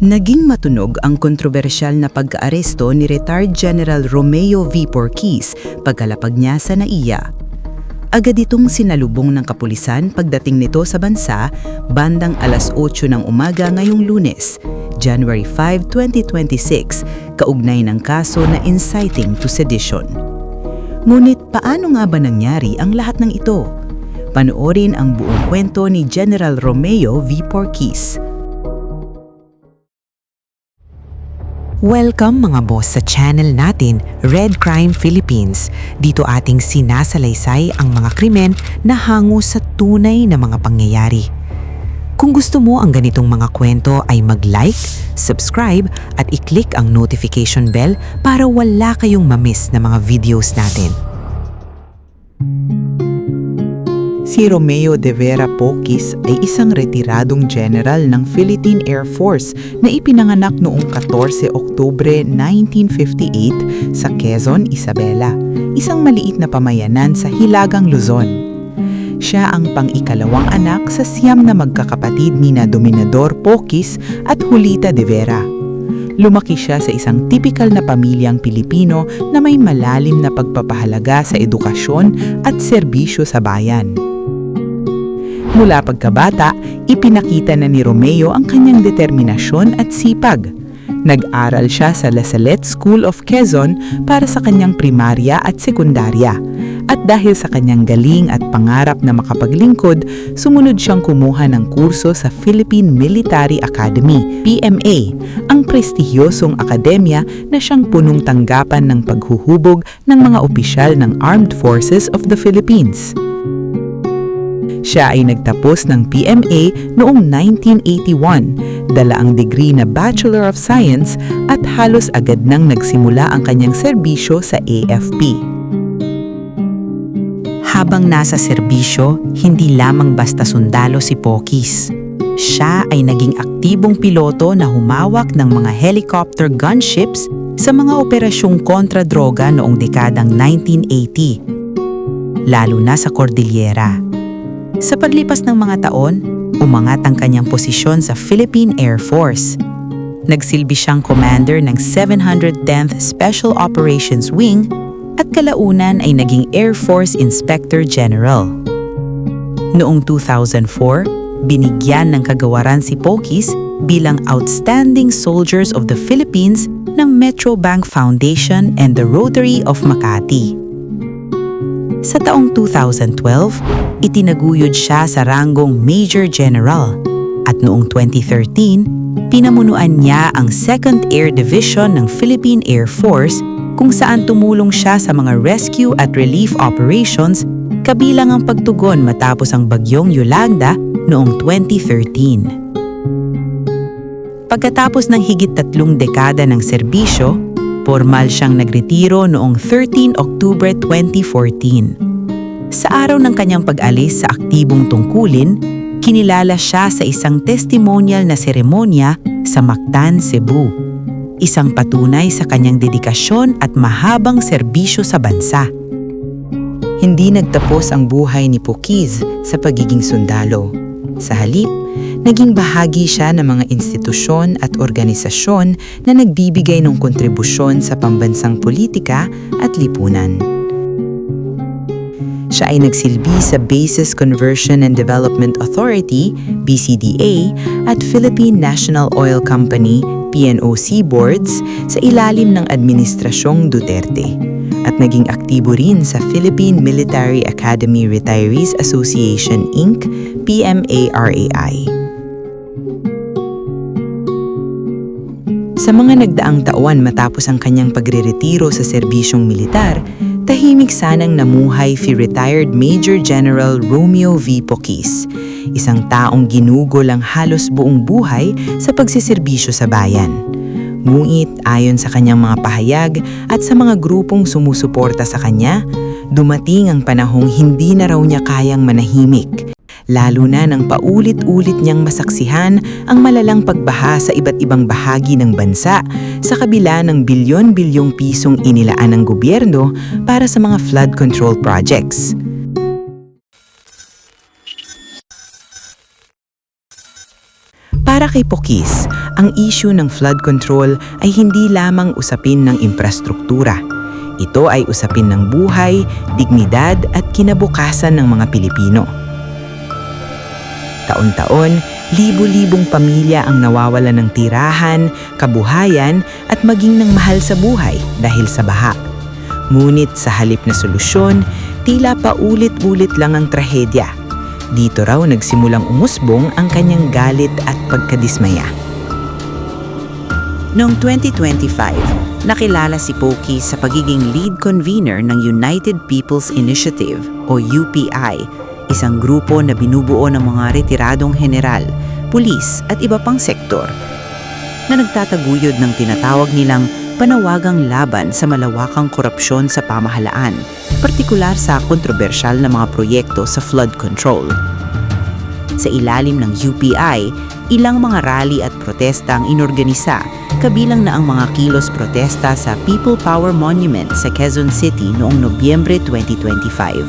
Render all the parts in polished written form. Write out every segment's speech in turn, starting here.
Naging matunog ang kontrobersyal na pagkaaresto ni Retired General Romeo V. Porquis pagkalapag niya sa NAIA. Agad itong sinalubong ng kapulisan pagdating nito sa bansa bandang alas 8 ng umaga ngayong Lunes, January 5, 2026, kaugnay ng kaso na inciting to sedition. Ngunit paano nga ba nangyari ang lahat ng ito? Panoorin ang buong kwento ni General Romeo V. Porquis. Welcome mga boss sa channel natin, Red Crime Philippines. Dito ating sinasalaysay ang mga krimen na hango sa tunay na mga pangyayari. Kung gusto mo ang ganitong mga kwento ay mag-like, subscribe at i-click ang notification bell para wala kayong ma-miss na mga videos natin. Si Romeo de Vera Porquis ay isang retiradong general ng Philippine Air Force na ipinanganak noong 14 Oktubre 1958 sa Quezon, Isabela, isang maliit na pamayanan sa Hilagang Luzon. Siya ang pang-ikalawang anak sa siyam na magkakapatid nina Dominador Porquis at Julita de Vera. Lumaki siya sa isang tipikal na pamilyang Pilipino na may malalim na pagpapahalaga sa edukasyon at serbisyo sa bayan. Mula pagkabata, ipinakita na ni Romeo ang kanyang determinasyon at sipag. Nag-aral siya sa La Salette School of Quezon para sa kanyang primarya at sekundarya. At dahil sa kanyang galing at pangarap na makapaglingkod, sumunod siyang kumuha ng kurso sa Philippine Military Academy, PMA, ang prestihiyosong akademya na siyang punong tanggapan ng paghuhubog ng mga opisyal ng Armed Forces of the Philippines. Siya ay nagtapos ng PMA noong 1981, dala ang degree na Bachelor of Science at halos agad nang nagsimula ang kanyang serbisyo sa AFP. Habang nasa serbisyo, hindi lamang basta sundalo si Porquis. Siya ay naging aktibong piloto na humawak ng mga helicopter gunships sa mga operasyong kontra-droga noong dekadang 1980, lalo na sa Cordillera. Sa paglipas ng mga taon, umangat ang kanyang posisyon sa Philippine Air Force. Nagsilbi siyang commander ng 710th Special Operations Wing at kalaunan ay naging Air Force Inspector General. Noong 2004, binigyan ng kagawaran si Porquis bilang Outstanding Soldiers of the Philippines ng Metro Bank Foundation and the Rotary of Makati. Sa taong 2012, itinaguyod siya sa ranggong Major General at noong 2013, pinamunuan niya ang 2nd Air Division ng Philippine Air Force kung saan tumulong siya sa mga rescue at relief operations kabilang ang pagtugon matapos ang bagyong Yolanda noong 2013. Pagkatapos ng higit 3 dekada ng serbisyo, formal siyang nagretiro noong 13 Octuber 2014. Sa araw ng kanyang pag-alis sa aktibong tungkulin, kinilala siya sa isang testimonial na seremonya sa Mactan, Cebu. Isang patunay sa kanyang dedikasyon at mahabang serbisyo sa bansa. Hindi nagtapos ang buhay ni Porquis sa pagiging sundalo. Sa halip, naging bahagi siya ng mga institusyon at organisasyon na nagbibigay ng kontribusyon sa pambansang politika at lipunan. Siya ay nagsilbi sa Bases Conversion and Development Authority, BCDA, at Philippine National Oil Company, PNOC boards sa ilalim ng Administrasyong Duterte at naging aktibo rin sa Philippine Military Academy Retirees Association, Inc., PMARAI. Sa mga nagdaang taon matapos ang kanyang pagreretiro sa serbisyong militar, tahimik sanang namuhay si Retired Major General Romeo V. Porquis, isang taong ginugol ang halos buong buhay sa pagsiserbisyo sa bayan. Ngunit ayon sa kanyang mga pahayag at sa mga grupong sumusuporta sa kanya, dumating ang panahong hindi na raw niya kayang manahimik. Lalo na nang paulit-ulit niyang masaksihan ang malalang pagbaha sa iba't ibang bahagi ng bansa sa kabila ng bilyon-bilyong pisong inilaan ng gobyerno para sa mga flood control projects. Para kay Porquis, ang issue ng flood control ay hindi lamang usapin ng infrastruktura. Ito ay usapin ng buhay, dignidad at kinabukasan ng mga Pilipino. Taon-taon, libo-libong pamilya ang nawawala ng tirahan, kabuhayan at maging ng mahal sa buhay dahil sa baha. Ngunit sa halip na solusyon, tila paulit-ulit lang ang trahedya. Dito raw nagsimulang umusbong ang kanyang galit at pagkadismaya. Noong 2025, nakilala si Pokey sa pagiging lead convener ng United People's Initiative o UPI, isang grupo na binubuo ng mga retiradong general, pulis at iba pang sektor na nagtataguyod ng tinatawag nilang panawagang laban sa malawakang korupsyon sa pamahalaan, partikular sa kontrobersyal na mga proyekto sa flood control. Sa ilalim ng UPI, ilang mga rally at protesta ang inorganisa, kabilang na ang mga kilos protesta sa People Power Monument sa Quezon City noong Nobyembre 2025.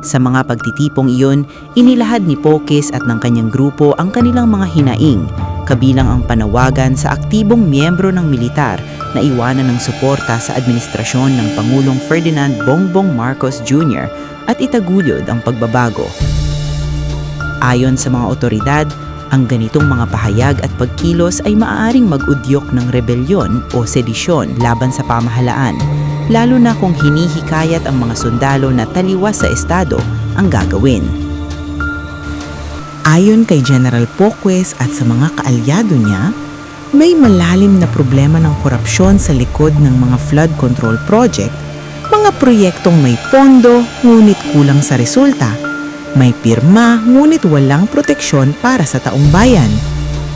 Sa mga pagtitipong iyon, inilahad ni Pokes at ng kanyang grupo ang kanilang mga hinaing, kabilang ang panawagan sa aktibong miyembro ng militar na iwanan ng suporta sa administrasyon ng Pangulong Ferdinand Bongbong Marcos Jr. at itaguyod ang pagbabago. Ayon sa mga otoridad, ang ganitong mga pahayag at pagkilos ay maaaring mag-udyok ng rebelyon o sedisyon laban sa pamahalaan, lalo na kung hinihikayat ang mga sundalo na taliwas sa estado ang gagawin. Ayon kay General Poques at sa mga kaalyado niya, may malalim na problema ng korupsyon sa likod ng mga flood control project, mga proyektong may pondo ngunit kulang sa resulta, may pirma ngunit walang proteksyon para sa taong bayan.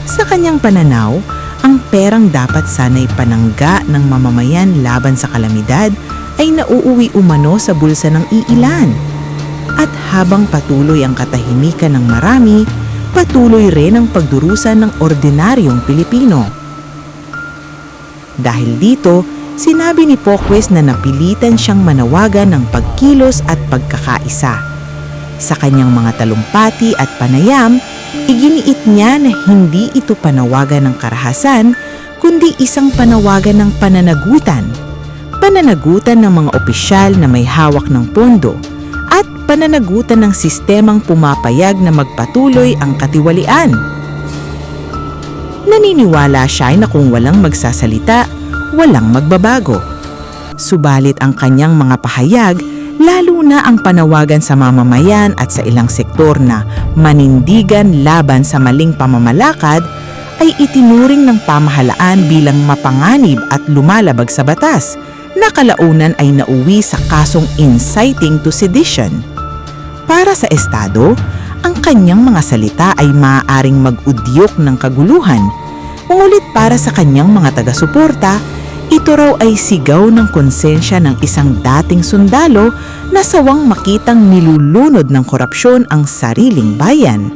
Sa kanyang pananaw, ang perang dapat sana'y panangga ng mamamayan laban sa kalamidad ay nauuwi umano sa bulsa ng iilan. At habang patuloy ang katahimikan ng marami, patuloy rin ang pagdurusa ng ordinaryong Pilipino. Dahil dito, sinabi ni Poques na napilitan siyang manawagan ng pagkilos at pagkakaisa. Sa kanyang mga talumpati at panayam, iginiit niya na hindi ito panawagan ng karahasan, kundi isang panawagan ng pananagutan. Pananagutan ng mga opisyal na may hawak ng pondo at pananagutan ng sistemang pumapayag na magpatuloy ang katiwalian. Naniniwala siya na kung walang magsasalita, walang magbabago. Subalit ang kanyang mga pahayag, lalo na ang panawagan sa mamamayan at sa ilang sektor na manindigan laban sa maling pamamalakad, ay itinuring ng pamahalaan bilang mapanganib at lumalabag sa batas, na kalaunan ay nauwi sa kasong inciting to sedition. Para sa Estado, ang kanyang mga salita ay maaaring mag-udyok ng kaguluhan, ngunit para sa kanyang mga taga-suporta, ito raw ay sigaw ng konsensya ng isang dating sundalo na sawang makitang nilulunod ng korupsyon ang sariling bayan.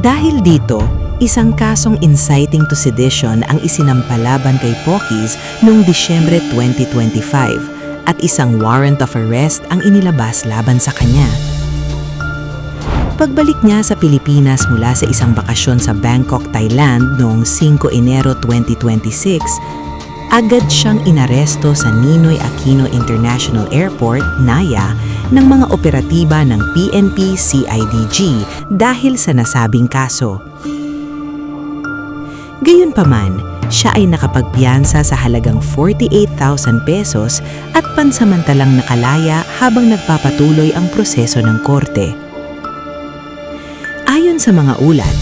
Dahil dito, isang kasong inciting to sedition ang isinampalaban kay Pokes noong Disyembre 2025 at isang warrant of arrest ang inilabas laban sa kanya. Pagbalik niya sa Pilipinas mula sa isang bakasyon sa Bangkok, Thailand noong 5 Enero 2026, agad siyang inaresto sa Ninoy Aquino International Airport, NAIA, ng mga operatiba ng PNP-CIDG dahil sa nasabing kaso. Gayunpaman, siya ay nakapagpiyansa sa halagang 48,000 pesos at pansamantalang nakalaya habang nagpapatuloy ang proseso ng korte. Ayon sa mga ulat,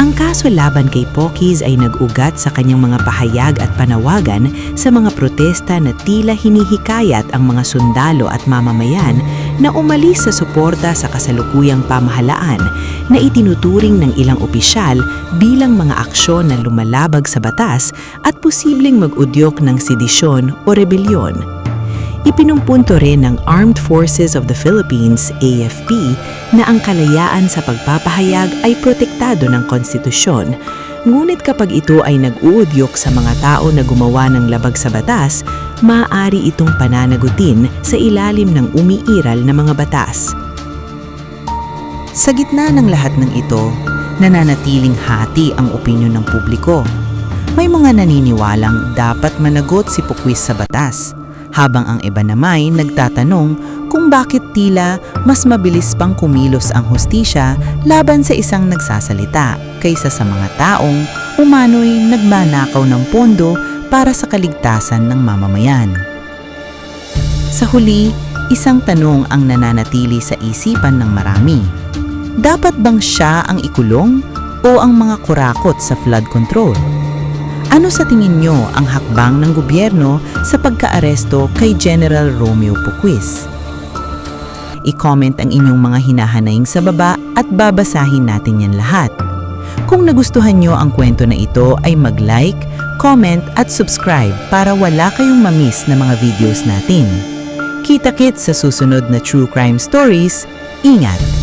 ang kaso laban kay Pokes ay nag-ugat sa kanyang mga pahayag at panawagan sa mga protesta na tila hinihikayat ang mga sundalo at mamamayan na umalis sa suporta sa kasalukuyang pamahalaan na itinuturing ng ilang opisyal bilang mga aksyon na lumalabag sa batas at posibleng mag-udyok ng sedisyon o rebelyon. Ipinumpunto rin ng Armed Forces of the Philippines, AFP, na ang kalayaan sa pagpapahayag ay protektado ng konstitusyon. Ngunit kapag ito ay nag-uudyok sa mga tao na gumawa ng labag sa batas, maaari itong pananagutin sa ilalim ng umiiral na mga batas. Sa gitna ng lahat ng ito, nananatiling hati ang opinyon ng publiko. May mga naniniwalang dapat managot si Pukwis sa batas, habang ang iba naman nagtatanong kung bakit tila mas mabilis pang kumilos ang hustisya laban sa isang nagsasalita kaysa sa mga taong umano'y nagmanakaw ng pondo para sa kaligtasan ng mamamayan. Sa huli, isang tanong ang nananatili sa isipan ng marami. Dapat bang siya ang ikulong o ang mga kurakot sa flood control? Ano sa tingin nyo ang hakbang ng gobyerno sa pagkaaresto kay General Romeo Pukwis? I-comment ang inyong mga hinahanaing sa baba at babasahin natin yan lahat. Kung nagustuhan nyo ang kwento na ito ay mag-like, comment at subscribe para wala kayong mamiss na mga videos natin. Kita-kits sa susunod na True Crime Stories. Ingat!